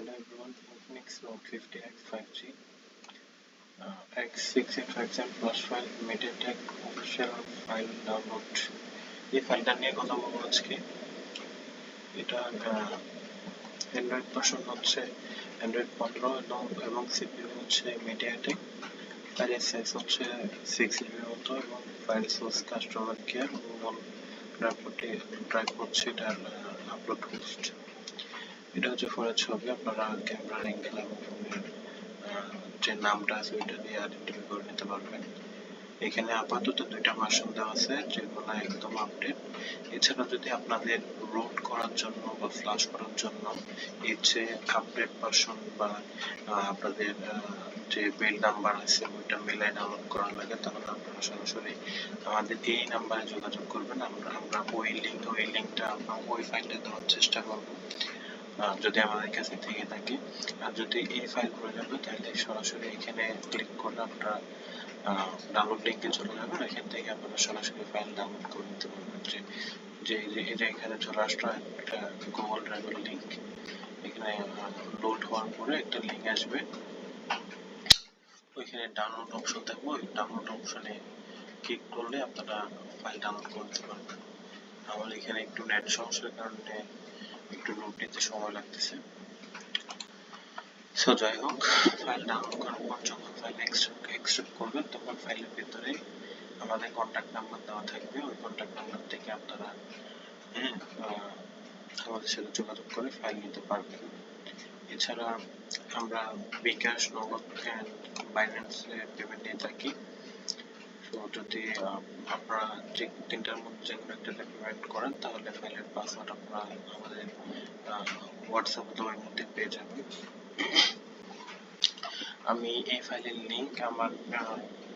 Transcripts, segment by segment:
Hello everyone, Infinix Note 50X 5G X6 plus file MediaTek official file download এই ফাইলটা নিয়ে কথা বলবো আজকে। এটা অ্যান্ড্রয়েড ভার্সন হচ্ছে অ্যান্ড্রয়েড 15 এবং সিপিইউ হচ্ছে MediaTek, ফাইলের সাইজ হচ্ছে 6 GB মতো এবং ফাইল সোর্স কাস্টমার কেয়ার মূল ড্রাইভ হচ্ছে এটার আপলোড হোস্ট। এটা হচ্ছে ফোনের ছবি, আপনারা ক্যামেরার অ্যাঙ্গেল এবং ফোনের যে নামটা আছে ওইটা দিয়ে আইডেন্টিফাই করে নিতে পারবেন। এখানে আপাতত দুইটা ভার্সন দেওয়া আছে যেগুলো একদম আপডেট। এছাড়া যদি আপনাদের রুট করার জন্য বা ফ্লাশ করার জন্য এই যে আপডেট ভার্সন বা আপনাদের যে বিল নাম্বার আছে ওইটা মিলাই ডাউনলোড করা লাগে, তাহলে আপনারা সরাসরি আমাদের এই নাম্বারে যোগাযোগ করবেন। আমরা ওই লিঙ্কটা ওই ফাইলটা দেওয়ার চেষ্টা করব যদি আমাদের কাছে থেকে থাকে। আর যদি এই ফাইল প্রয়োজন হয় তাহলে সরাসরি এখানে ক্লিক করলে আপনারা ডাউনলোড লিঙ্কে চলে যাবেন। এখান থেকে আপনারা সরাসরি ফাইল ডাউনলোড করে নিতে পারবেন। যে এখানে চলে আসলো একটা গুগল ড্রাইভের লিঙ্ক, এখানে লোড হওয়ার পরে একটা লিঙ্ক আসবে, ওইখানে ডাউনলোড অপশন থাকবে, ওই ডাউনলোড অপশনে ক্লিক করলে আপনারা ফাইল ডাউনলোড করতে পারবেন। আমার এখানে একটু নেট সমস্যার কারণে একটু লোড নিতে সময় লাগতেছে। সো যাই হোক, ফাইল ডাউনলোড করার পর যখন ফাইল এক্সট্রাক্ট করবেন তখন ফাইলের ভিতরে আমাদের কন্ট্যাক্ট নাম্বার দেওয়া থাকবে। ওই কন্ট্যাক্ট নাম্বার থেকে আপনারা আমাদের সাথে যোগাযোগ করে ফাইল নিতে পারবেন। এছাড়া আমরা বিকাশ, নগদ, বাইন্যান্সে পেমেন্ট নিয়ে থাকি। তো যদি আপনারা যে তিনটার মধ্যে যে কোনো একটাতে পেমেন্ট করেন তাহলে ফাইলের পাসওয়ার্ড আপনারা আমাদের হোয়াটসঅ্যাপ অথবা এর মধ্যে পেয়ে যাবেন। আমি এই ফাইলের লিঙ্ক আমার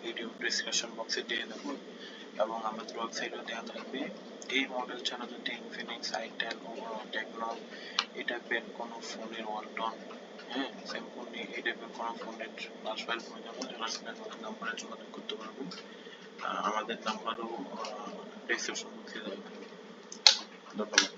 ভিডিও ডিসক্রিপশন বক্সে দিয়ে দেবো এবং আমাদের ওয়েবসাইটও দেওয়া থাকবে। এই মডেল ছাড়া যদি ইনফিনিক্স i10, টেকনো এই টাইপের কোনো ফোনের ওয়ালটন স্যামসাং এই টাইপের কোনো ফোনের ফ্লাশ ফাইল প্রয়োজন হলে সরাসরি আমাদের নাম্বারে যোগাযোগ করতে পারবেন। আমাদের নাম্বারও ডিসক্রিপশন বক্সে দেওয়া থাকবে। ধন্যবাদ।